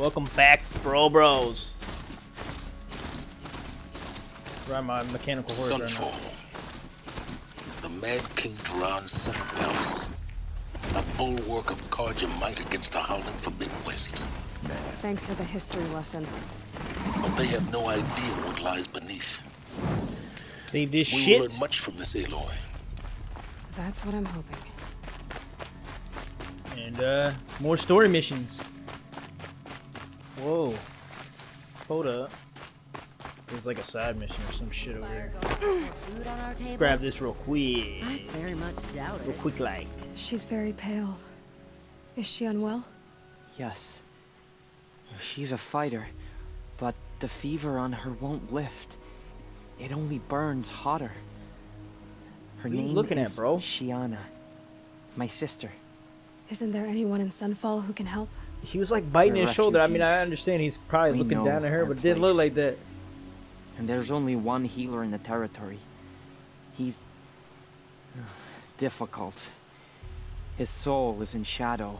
Welcome back, FroBros. Ride my mechanical horse Sunfall. right The Mad King Duran's center palace. A bulwark of carja might against the howling Forbidden West. Thanks for the history lesson. But they have no idea what lies beneath. now. See this We shit? will learn much from this Aloy. That's what I'm hoping. And more story missions. Whoa. Hold up. There's like a side mission or some shit over here. Let's grab this real quick. I very much doubt Real it. quick like. She's very pale. Is she unwell? Yes. She's a fighter, but the fever on her won't lift. It only burns hotter. Her What are you name looking is at, bro? Shiana, my sister. Isn't there anyone in Sunfall who can help? He was like biting We're his shoulder. I mean, I refugees. understand he's probably We looking know down at her, our but it didn't look place. like that. And there's only one healer in the territory. He's difficult. His soul is in shadow.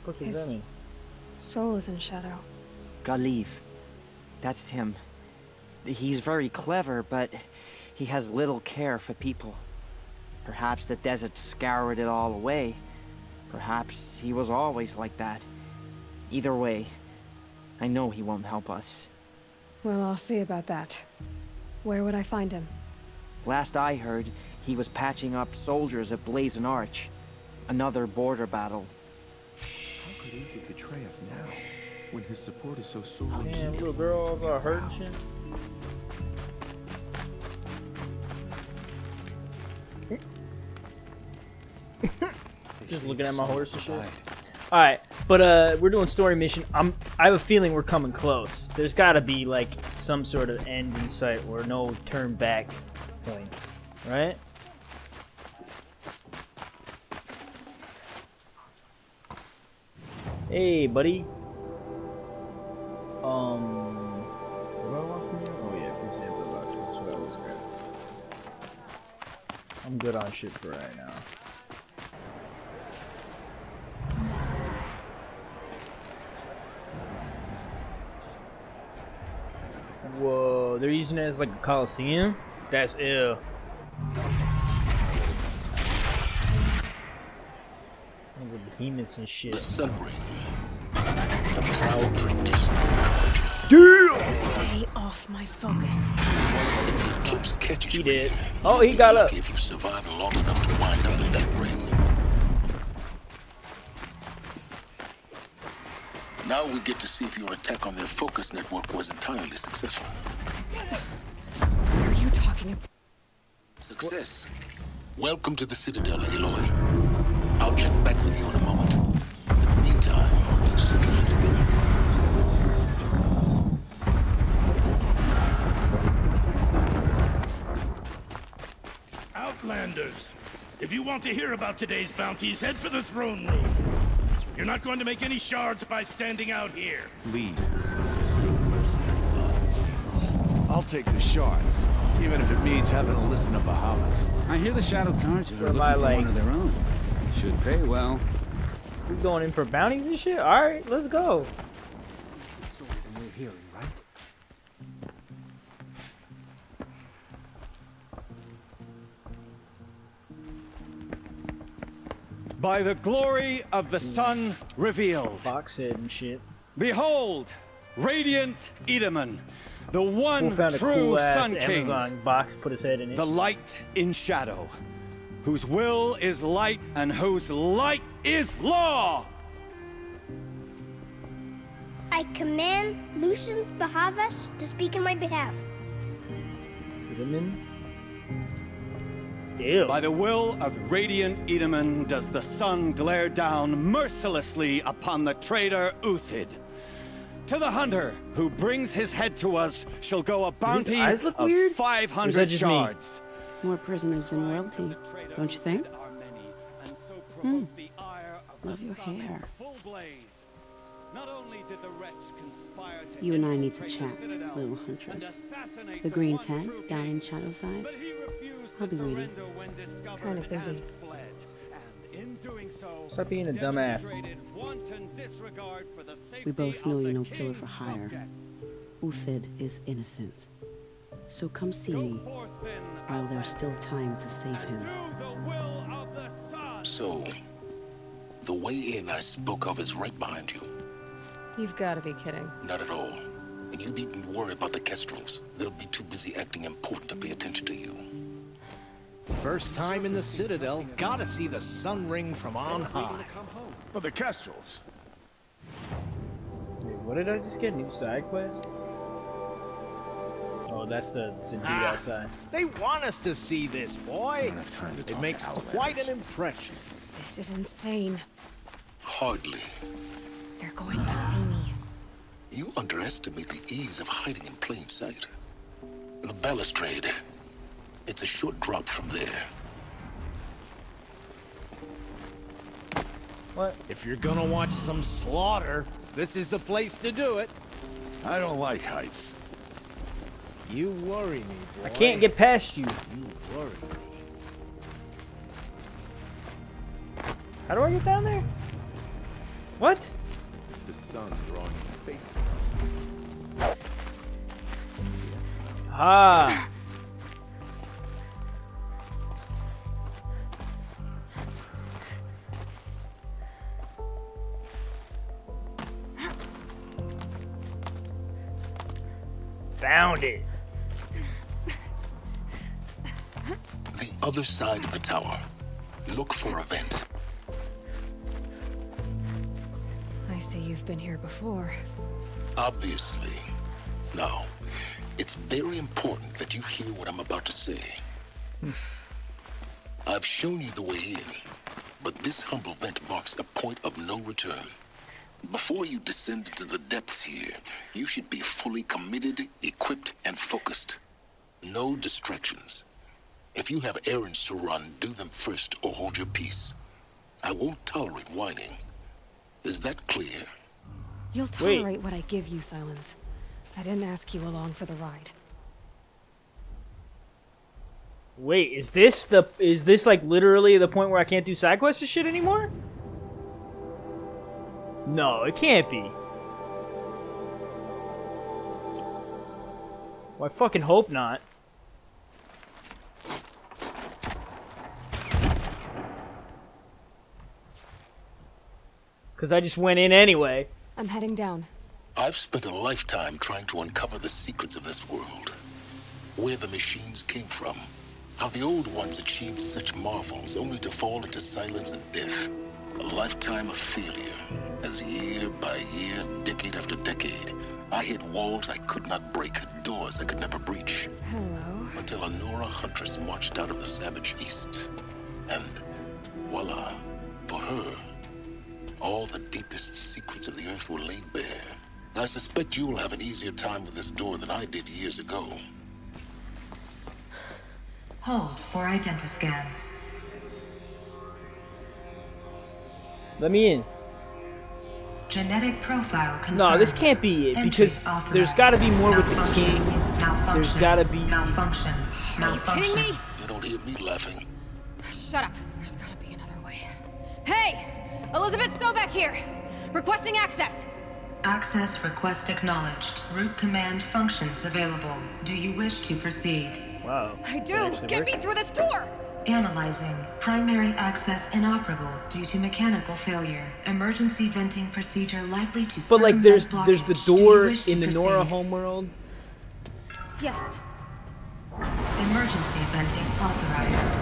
What the fuck does His- that mean? Soul is in shadow. Galiv. That's him. He's very clever, but he has little care for people. Perhaps the desert scoured it all away. Perhaps he was always like that. Either way, I know he won't help us. Well, I'll see about that. Where would I find him? Last I heard, he was patching up soldiers at Blazon Arch. Another border battle. How could Aether betray us now, when his support is so sorely Damn, needed? little girl got hurt and shit. Just looking at my horse and shit. All right, but we're doing story mission. I have a feeling we're coming close. There's got to be like some sort of end in sight or no turn back points, right? Hey, buddy. What do I want from you? Oh yeah, free sample boxes. That's what I always grab. I'm good on shit for right now. Whoa, they're using it as like a coliseum? That's ill. Those are behemoths and shit. The Sun Ring. The proud tradition. Damn! Stay off my focus. If the eclipse catches He you did. here, Oh, you'll he be got up. lucky if you survive long enough to wind up in that ring. Now we get to see if your attack on their focus network was entirely successful. What are you talking about? Success. Welcome to the Citadel, Aloy. I'll check back with you in a moment. In the meantime, circulate. Outlanders, if you want to hear about today's bounties, head for the throne room. You're not going to make any shards by standing out here. Lead. I'll take the shards, even if it means having to listen to Bahamas. I hear the Shadow Cards are What am looking I for like? one of their own. Should pay well. We going in for bounties and shit? Alright, let's go. We're hearing, right? By the glory of the sun revealed, Box head and shit. behold, radiant Edaman, the one Who found a true cool ass Sun King, Amazon box, put his head in it. the light in shadow, whose will is light and whose light is law. I command Lucian Bahavas to speak in my behalf. Women? Ew. By the will of radiant Edaman does the sun glare down mercilessly upon the traitor Uthid. To the hunter who brings his head to us shall go a bounty eyes look of weird? Or is that 500 just me? shards. More prisoners than royalty, don't you think? Love your hair. Not only did the wretch conspire to You and I need to infiltrate chat, the Citadel little and huntress. assassinate The green one tent true down king. in Shadowside. But he refused I'll to be waiting. surrender when discovered Kinda busy. and fled. And in doing so, Stop being a dumbass. demonstrated wanton disregard for the safety We both know of you're the no killer for king's hire. subjects. Uthid is innocent. So come see Go me forth then, while there's still time to save him. do the will of the sun. So, the way in I spoke of is right behind you. You've got to be kidding. Not at all. And you needn't worry about the Kestrels. They'll be too busy acting important to pay attention to you. First time in the Citadel, gotta see the sun ring from on high. But the Kestrels. Wait, what did I just get? New side quest? Oh, that's the dude outside. They want us to see this, boy. It makes quite an impression. This is insane. Hardly. They're going to see me. You underestimate the ease of hiding in plain sight. The balustrade. It's a short drop from there. What? If you're gonna watch some slaughter, this is the place to do it. I don't like heights. You worry me, boy. I can't get past you. You worry me. How do I get down there? What? It's the sun drawing faith. Ah. Found it. The other side of the tower. Look for a vent. I see you've been here before. Obviously. Now, it's very important that you hear what I'm about to say. I've shown you the way in, but this humble vent marks a point of no return. Before you descend into the depths here, you should be fully committed, equipped, and focused. No distractions. If you have errands to run, do them first or hold your peace. I won't tolerate whining. Is that clear? You'll tolerate what I give you, Silence. I didn't ask you along for the ride. Wait, is this like literally the point where I can't do side quests and shit anymore? No, it can't be. Well, I fucking hope not. Because I just went in anyway. I'm heading down. I've spent a lifetime trying to uncover the secrets of this world. Where the machines came from. How the old ones achieved such marvels only to fall into silence and death. A lifetime of failure. As year by year, decade after decade, I hit walls I could not break, doors I could never breach. Hello. Until a Nora huntress marched out of the savage east. And voila, for her, all the deepest secrets of the earth were laid bare. I suspect you will have an easier time with this door than I did years ago. Hold for identiscan. Let me in. Genetic profile confirmed. No, this can't be it, because there's got to be more with the king. There's got to be... Malfunction. Are you kidding me? You don't hear me laughing. Shut up. There's got to be another way. Hey! Elizabeth Sobek here! Requesting access! Access request acknowledged. Root command functions available. Do you wish to proceed? Wow. I do! Get me through this door! Analyzing. Primary access inoperable due to mechanical failure. Emergency venting procedure likely to But like there's blockage. the door Do you wish to in the Nora proceed? homeworld. Yes. Emergency venting authorized.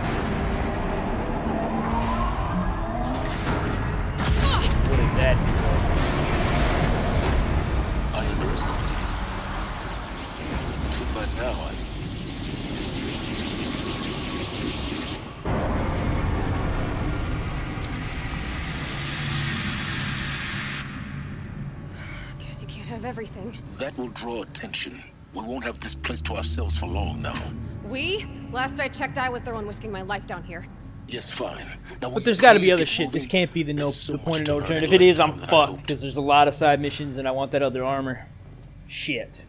What is that? I underestimated you. So by now, Guess you can't have everything. that will draw attention. We won't have this place to ourselves for long now. We? Last I checked, I was the one risking my life down here. Yes, fine. Now, But there's got to be other shit. This can't be the point of no return. If it is, I'm fucked because there's a lot of side missions and I want that other armor. Shit.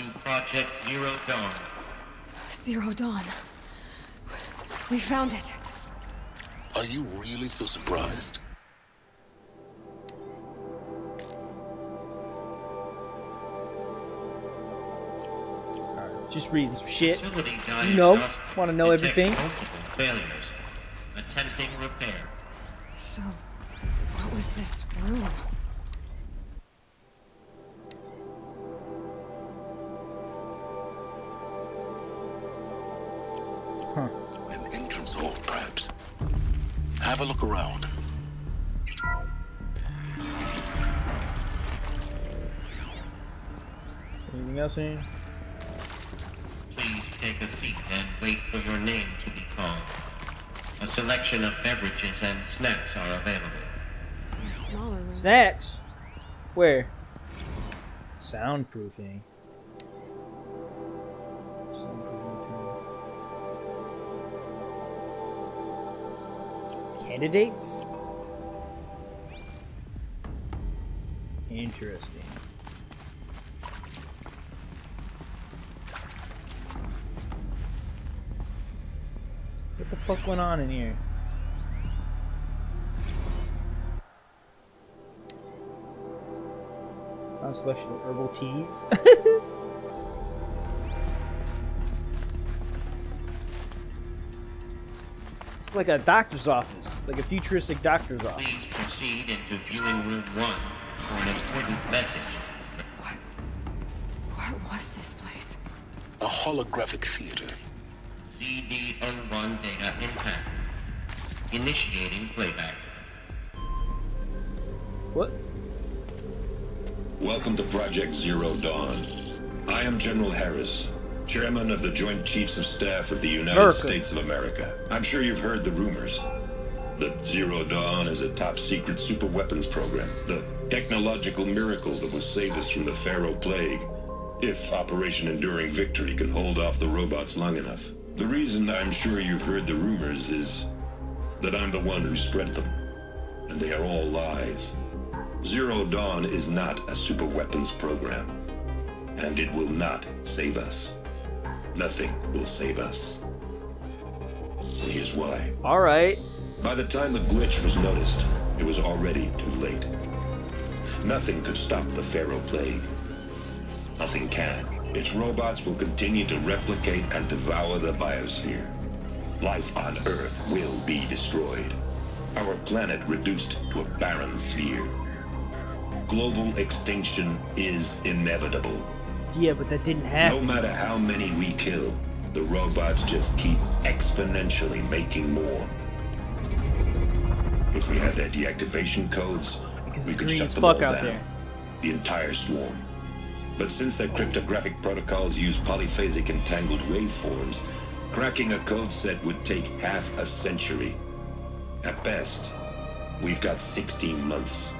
to Project Zero Dawn. Zero Dawn. We found it. Are you really so surprised? Just reading some shit. You know, want to know everything. Multiple failures. Attempting repair. So, what was this room? Huh. An entrance hall, perhaps. Have a look around. Anything else in here? Please take a seat and wait for your name to be called. A selection of beverages and snacks are available. Smaller room. Snacks? Where? Soundproofing. Candidates? Interesting. What the fuck went on in here? A selection of herbal teas. It's like a doctor's office, like a futuristic doctor's office. Please proceed into viewing room 1 for an important message. What was this place? A holographic theater. CD01 data intact. Initiating playback. What? Welcome to Project Zero Dawn. I am General Harris, Chairman of the Joint Chiefs of Staff of the United States of America. I'm sure you've heard the rumors that Zero Dawn is a top-secret super-weapons program, the technological miracle that will save us from the Pharaoh Plague, if Operation Enduring Victory can hold off the robots long enough. The reason I'm sure you've heard the rumors is that I'm the one who spread them, and they are all lies. Zero Dawn is not a super-weapons program, and it will not save us. Nothing will save us. Here's why. Alright. By the time the glitch was noticed, it was already too late. Nothing could stop the Pharaoh Plague. Nothing can. Its robots will continue to replicate and devour the biosphere. Life on Earth will be destroyed. Our planet reduced to a barren sphere. Global extinction is inevitable. Yeah, but that didn't happen. No matter how many we kill, the robots just keep exponentially making more. If we had their deactivation codes, we could shut them all down. The entire swarm. But since their cryptographic protocols use polyphasic entangled waveforms, cracking a code set would take half a century. At best, we've got 16 months.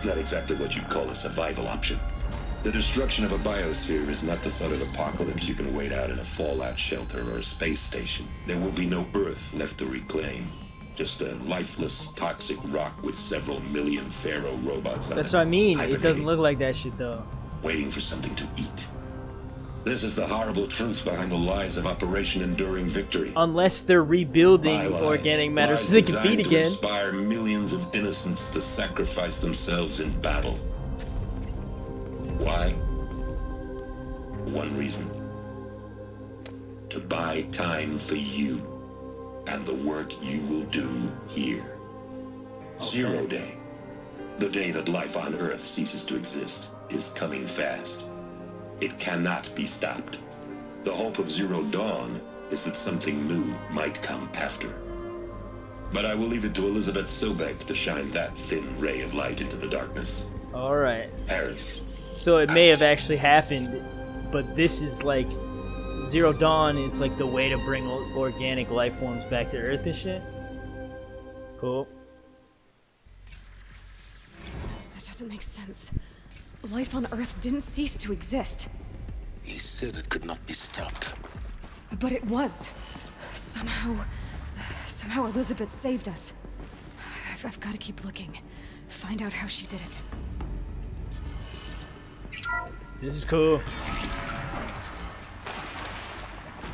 Not exactly what you'd call a survival option. The destruction of a biosphere is not the sort of apocalypse you can wait out in a fallout shelter or a space station. There will be no Earth left to reclaim. Just a lifeless, toxic rock with several million Pharaoh robots on it. That's what I mean. It doesn't look like that shit, though. Waiting for something to eat. This is the horrible truth behind the lies of Operation Enduring Victory. Unless they're rebuilding organic matter so they can feed again. To inspire millions of innocents to sacrifice themselves in battle. Why? One reason. To buy time for you and the work you will do here. Zero Day, the day that life on Earth ceases to exist, is coming fast. It cannot be stopped. The hope of Zero Dawn is that something new might come after. But I will leave it to Elizabeth Sobek to shine that thin ray of light into the darkness. Alright. Harris. So it may have actually happened, but this is like... Zero Dawn is like the way to bring organic life forms back to Earth and shit? Cool. That doesn't make sense. Life on Earth didn't cease to exist. He said it could not be stopped. But it was. Somehow Elizabeth saved us. I've got to keep looking. Find out how she did it. This is cool.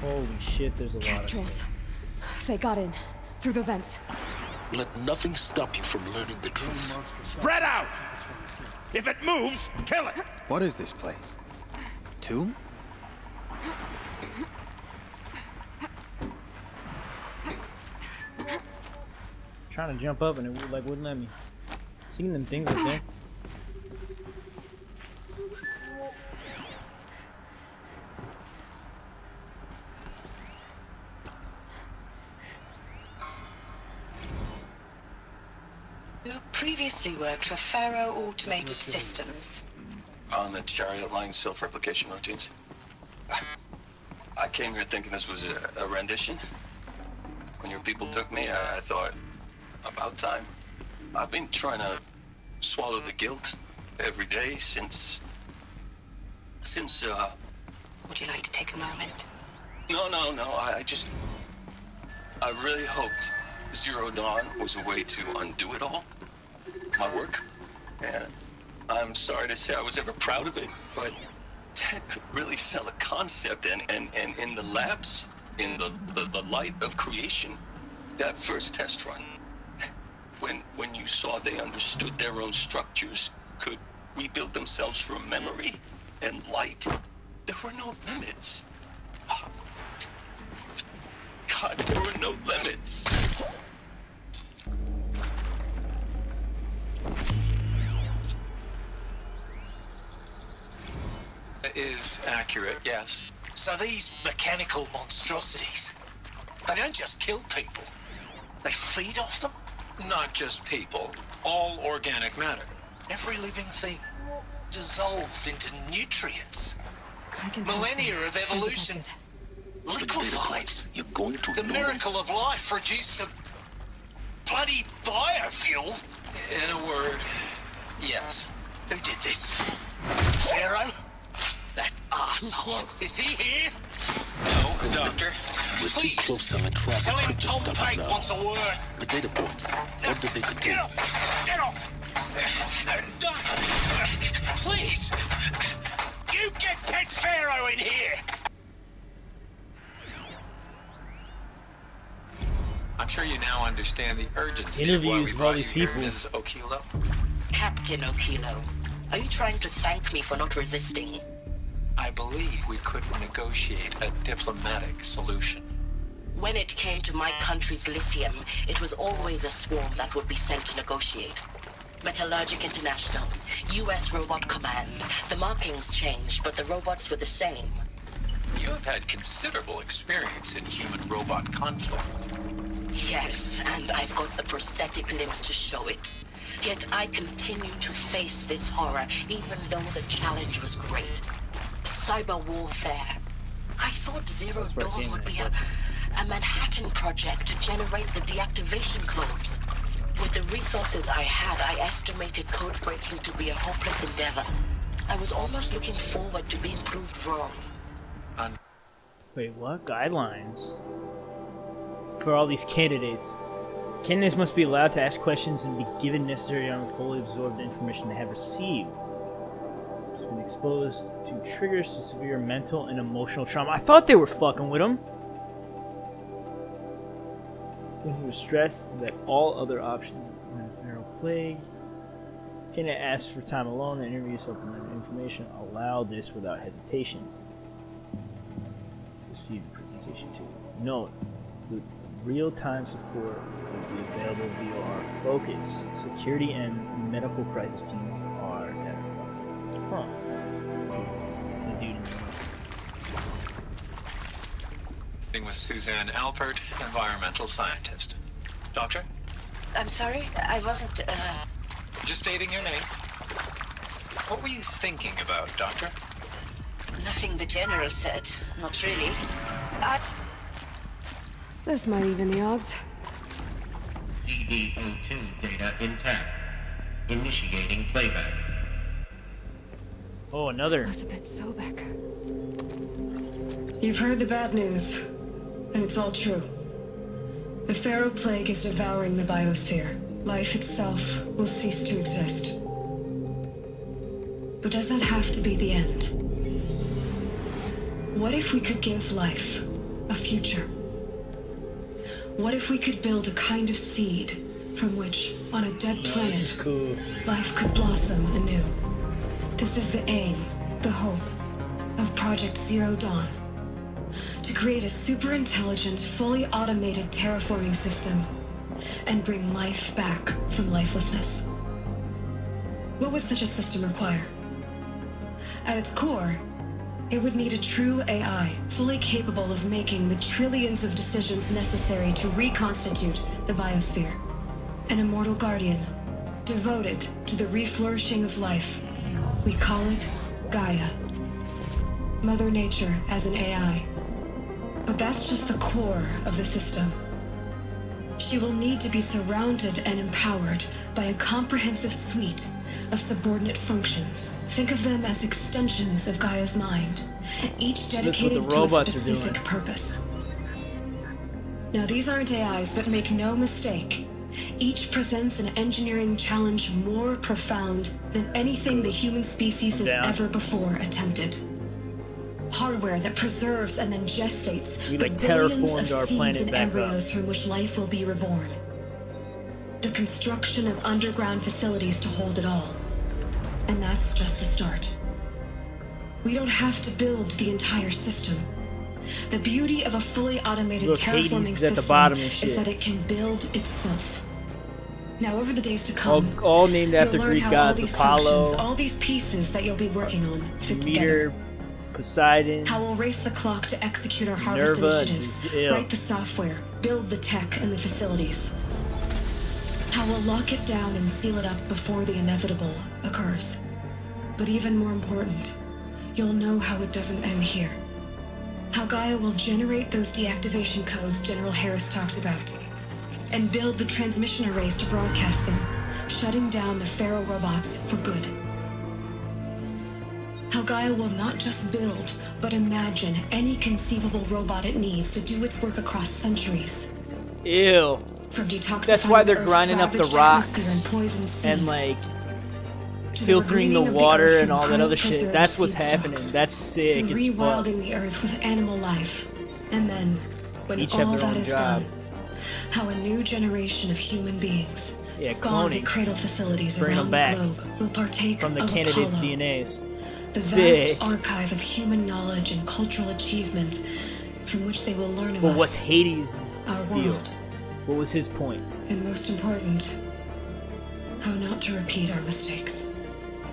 Holy shit, there's a lot of Castrals. They got in. Through the vents. Let nothing stop you from learning the truth. Spread out! If it moves, kill it! What is this place? Tomb? Trying to jump up and it like wouldn't let me. Seen them things up there. You previously worked for FroBro Automated Systems. On the chariot line self-replication routines. I came here thinking this was a rendition. When your people took me, I thought, about time. I've been trying to swallow the guilt every day since... Would you like to take a moment? No, I really hoped Zero Dawn was a way to undo it all. My work. And I'm sorry to say I was ever proud of it, but Ted could really sell a concept, and in the labs, in the light of creation, that first test run, when you saw they understood their own structures, could rebuild themselves from memory and light, there were no limits. God, there were no limits. Is accurate, yes. So these mechanical monstrosities, they don't just kill people, they feed off them? Not just people, all organic matter. Every living thing dissolved into nutrients. Millennia of evolution liquefied. You're going to the miracle of life reduced to bloody biofuel. In a word, yes. Who did this? Pharaoh? That asshole. Is he here? No, Doctor. We're too close to Metropolis. Tell him Tom Pate wants a word. The data points. What did they contain? Get off! Get off! Please! You get Ted Pharaoh in here! I'm sure you now understand the urgency Interviews of all these people. Ms. Okilo. Captain Okilo, are you trying to thank me for not resisting? I believe we could negotiate a diplomatic solution. When it came to my country's lithium, it was always a swarm that would be sent to negotiate. Metallurgic International, US Robot Command. The markings changed, but the robots were the same. You have had considerable experience in human-robot conflict. Yes, and I've got the prosthetic limbs to show it. Yet I continue to face this horror, even though the challenge was great. Cyber warfare. I thought Zero Dawn would be a Manhattan project to generate the deactivation codes. With the resources I had, I estimated code breaking to be a hopeless endeavor. I was almost looking forward to being proved wrong. Wait, what? Guidelines? For all these candidates. Candidates must be allowed to ask questions and be given necessary and fully absorb the information they have received. It's been exposed to triggers to severe mental and emotional trauma. I thought they were fucking with him. So he was stressed that all other options were a feral plague. Candidate asks for time alone and interview supplementary information. Allow this without hesitation. Receive the presentation too. Note, the real-time support will be available via our focus. Security and medical crisis teams are at Huh. The dude in the with Suzanne Alpert, environmental scientist. Doctor? I'm sorry, I wasn't, Just stating your name. What were you thinking about, Doctor? Nothing the General said. Not really. This might even the odds. CD02 data intact. Initiating playback. Oh, another. Elizabeth Sobek. You've heard the bad news, and it's all true. The Pharaoh Plague is devouring the biosphere. Life itself will cease to exist. But does that have to be the end? What if we could give life a future? What if we could build a kind of seed from which, on a dead planet, this is cool. Life could blossom anew? This is the aim, the hope, of Project Zero Dawn. To create a super intelligent, fully automated terraforming system and bring life back from lifelessness. What would such a system require? At its core, it would need a true AI, fully capable of making the trillions of decisions necessary to reconstitute the biosphere. An immortal guardian, devoted to the reflourishing of life. We call it Gaia. Mother Nature as an AI. But that's just the core of the system. She will need to be surrounded and empowered by a comprehensive suite of subordinate functions. Think of them as extensions of Gaia's mind, each dedicated to a specific purpose. Now, these aren't AIs, but make no mistake, each presents an engineering challenge more profound than anything the human species has ever before attempted. Hardware that preserves and then gestates the billions of seeds and embryos from which life will be reborn. The construction of underground facilities to hold it all. And that's just the start. We don't have to build the entire system. The beauty of a fully automated terraforming system is that it can build itself. Now, over the days to come, all named after you'll learn Greek how gods, all these Apollo, functions, all these pieces that you'll be working on fit together. Poseidon, how we'll race the clock to execute our harvest initiatives, write the software, build the tech and the facilities. How we'll lock it down and seal it up before the inevitable occurs. But even more important, you'll know how it doesn't end here. How Gaia will generate those deactivation codes General Harris talked about, and build the transmission arrays to broadcast them, shutting down the Pharaoh robots for good. How Gaia will not just build, but imagine any conceivable robot it needs to do its work across centuries. Ew. From detoxifying That's why they're Earth's grinding up the ravaged rocks atmosphere and poison seas, and like to filtering the greening of the water earth and from all that chronic other shit. preserved That's what's seed happening. stocks, That's sick to as fuck. rewilding the earth with animal life. And then, when Each all have their that own is job. done, how a new generation of human beings spawned cloning. at cradle facilities Bring around them back the globe will partake from the of candidates' Apollo, DNAs. the Sick. vast archive of human knowledge and cultural achievement from which they will learn of But us, what's Hades' our deal? world, What was his point? and most important, how not to repeat our mistakes.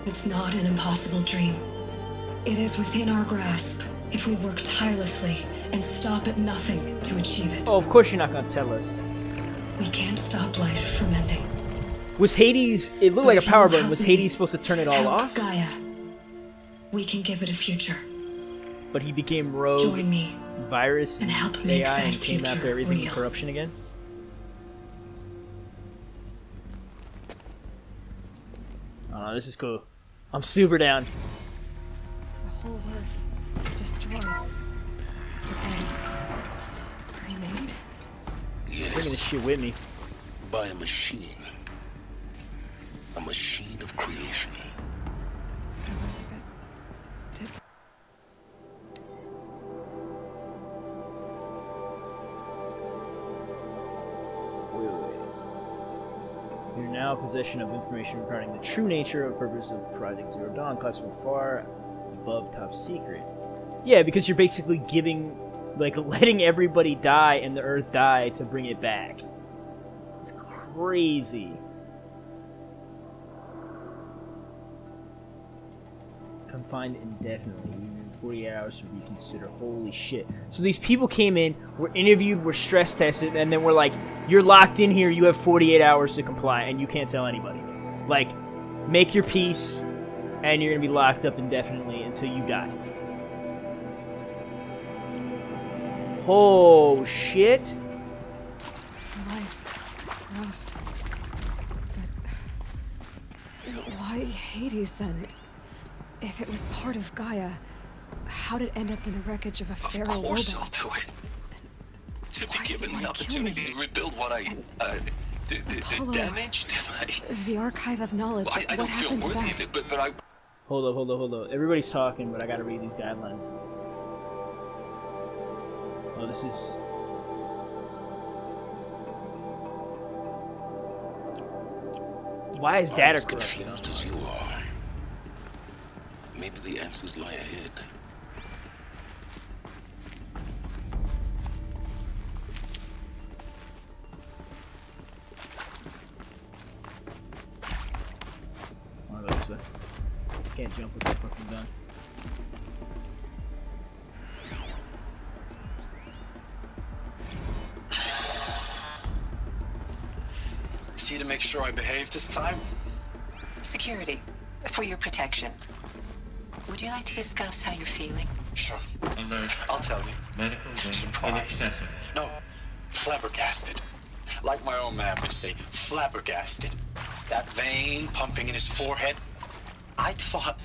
It's not an impossible dream. It is within our grasp if we work tirelessly and stop at nothing to achieve it. Oh, of course you're not gonna tell us. We can't stop life from ending. Was Hades? It looked But like a if you power will button. help Was me Hades supposed to turn it all help off? Gaia, we can give it a future. But he became rogue Join me virus and help make AI that and came future after everything real. corruption again. Oh, this is cool. I'm super down. The whole Earth destroyed. And remade? Yes. Bringing this shit with me. By a machine. A machine of creation. Elizabeth did. You're now in possession of information regarding the true nature and purpose of Project Zero Dawn, classified far above top secret. Yeah, because you're basically giving, like, letting everybody die and the Earth die to bring it back. It's crazy. Confined indefinitely, even 48 hours should be considered. Holy shit. So these people came in, were interviewed, were stress tested, and then we're like, you're locked in here, you have 48 hours to comply, and you can't tell anybody. Like, make your peace, and you're gonna be locked up indefinitely until you die. Oh, shit. Life for us. But why Hades then? If it was part of Gaia, how did it end up in the wreckage of a Pharaoh Of course I'll robot? do it. To be given the opportunity to rebuild what I, the Apollo, damage, the archive of knowledge. I what don't feel happened to worthy that? of it, but I... Hold up. Everybody's talking, but I gotta read these guidelines. Oh, this is... Why is data corrupt? Confused as you are. Maybe the answers lie ahead. I'll go this way. Can't jump with that fucking gun. Is he to make sure I behave this time? Security, for your protection. Would you like to discuss how you're feeling? Sure. Alert. I'll tell you. Medical wing Surprised. inaccessible. No, flabbergasted. Like my own man would say, flabbergasted. That vein pumping in his forehead. I thought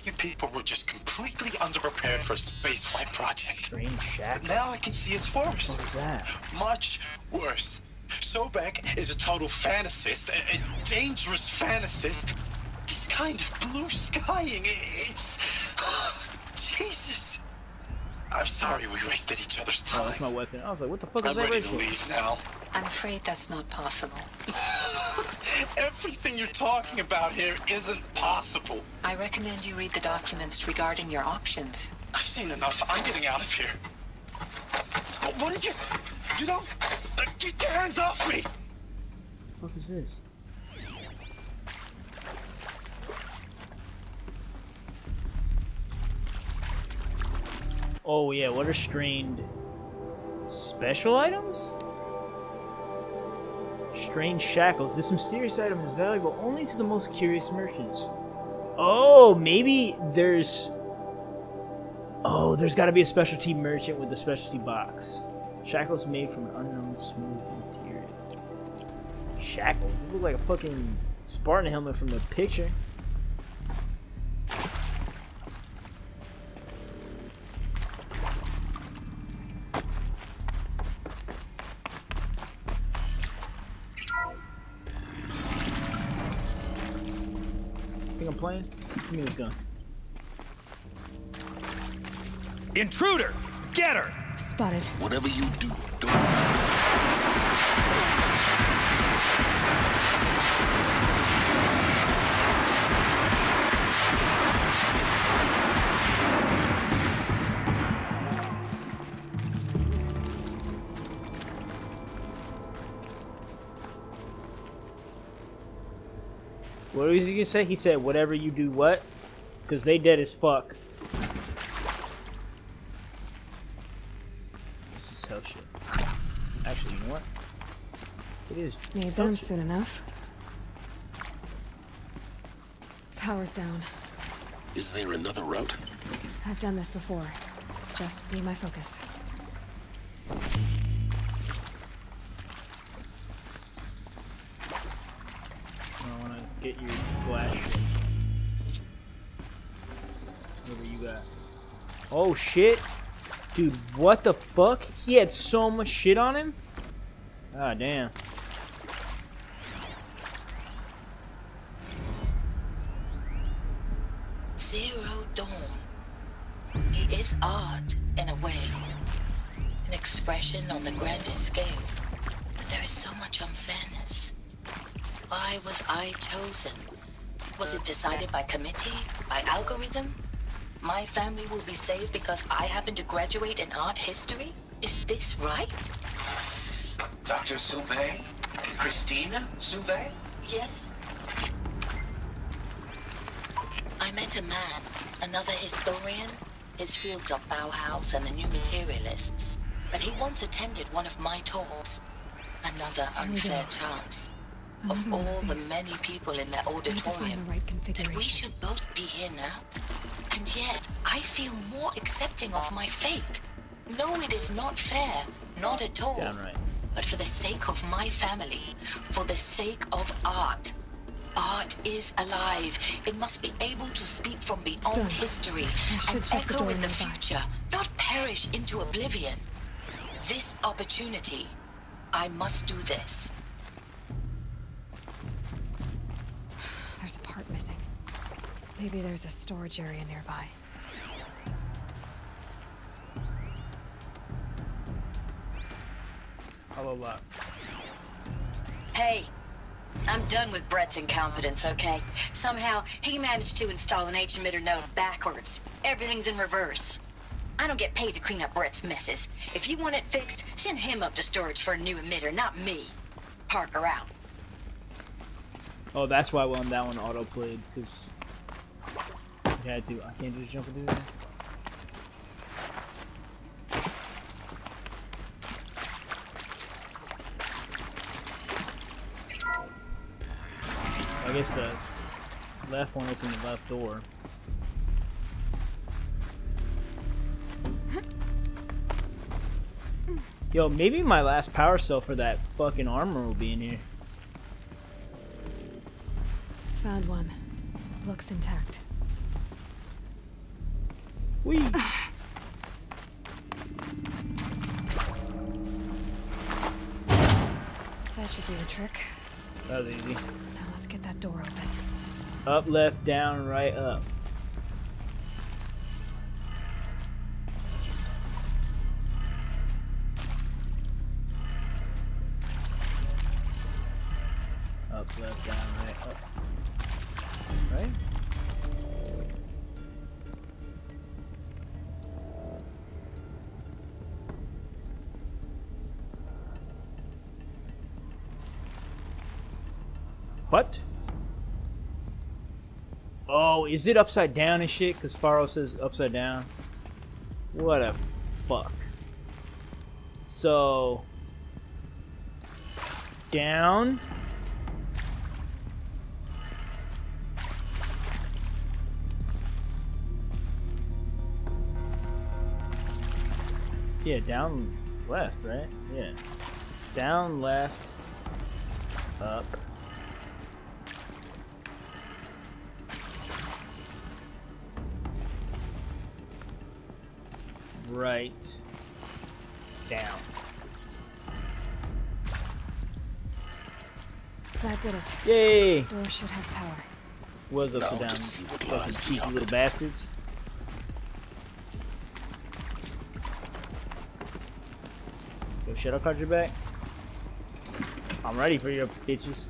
you people were just completely underprepared for a spaceflight project. Strange shack. But now I can see it's worse. What is that? Much worse. Sobek is a total fantasist, a dangerous fantasist. This kind of blue skying, it's... Jesus. I'm sorry we wasted each other's time. Oh, that's my weapon. I was like, what the fuck is I'm that? ready to leave now. I'm afraid that's not possible. Everything you're talking about here isn't possible. I recommend you read the documents regarding your options. I've seen enough. I'm getting out of here. What are you... You know... Get your hands off me! What the fuck is this? Oh yeah, what are strained special items? Strange shackles. This mysterious item is valuable only to the most curious merchants. Oh, maybe there's... Oh, there's got to be a specialty merchant with a specialty box. Shackles made from an unknown smooth material. Shackles? They look like a fucking Spartan helmet from the picture. Think I'm playing? Give me this gun. Intruder! Get her! Spotted. Whatever you do, don't... What was he gonna say? He said, whatever you do, what? Because they dead as fuck. This is hell shit. Actually, you know what? It is. Need them soon enough. Power's down. Is there another route? I've done this before. Just be my focus. I want to get your flash. Whatever you got. Oh shit! Dude, what the fuck? He had so much shit on him? Ah, damn. Zero Dawn. He is art, in a way. An expression on the grandest scale. But there is so much unfairness. Why was I chosen? Was it decided by committee? By algorithm? My family will be saved because I happen to graduate in art history? Is this right? Dr. Soubet? Christina Soubet? Yes. I met a man, another historian. His fields are Bauhaus and the New Materialists. But he once attended one of my talks. Another unfair chance. Of all the many people in that auditorium, that we should both be here now. And yet, I feel more accepting of my fate. No, it is not fair. Not at all. Downright. But for the sake of my family, for the sake of art. Art is alive. It must be able to speak from beyond history and echo in the future, not perish into oblivion. This opportunity, I must do this. There's a part missing. Maybe there's a storage area nearby. Hello, lot. Hey, I'm done with Brett's incompetence, okay? Somehow, he managed to install an H-emitter node backwards. Everything's in reverse. I don't get paid to clean up Brett's messes. If you want it fixed, send him up to storage for a new emitter, not me. Parker out. Oh, that's why when that one auto-played, because you had to. I can't just jump into there. I guess the left one opened the left door. Yo, maybe my last power cell for that fucking armor will be in here. Found one. Looks intact. Whee! That should do the trick. That was easy. Now let's get that door open. Up, left, down, right, up. Up, left, down, right, up. Right? What? Oh, is it upside down and shit? Because Faro says upside down. What a fuck. So... down... yeah, down left, right? Yeah. Down, left, up. Right, down. That did it. Yay! Door should have power. Was upside down. Fucking cheeky little bastards. Yo, shadow card your back. I'm ready for your bitches.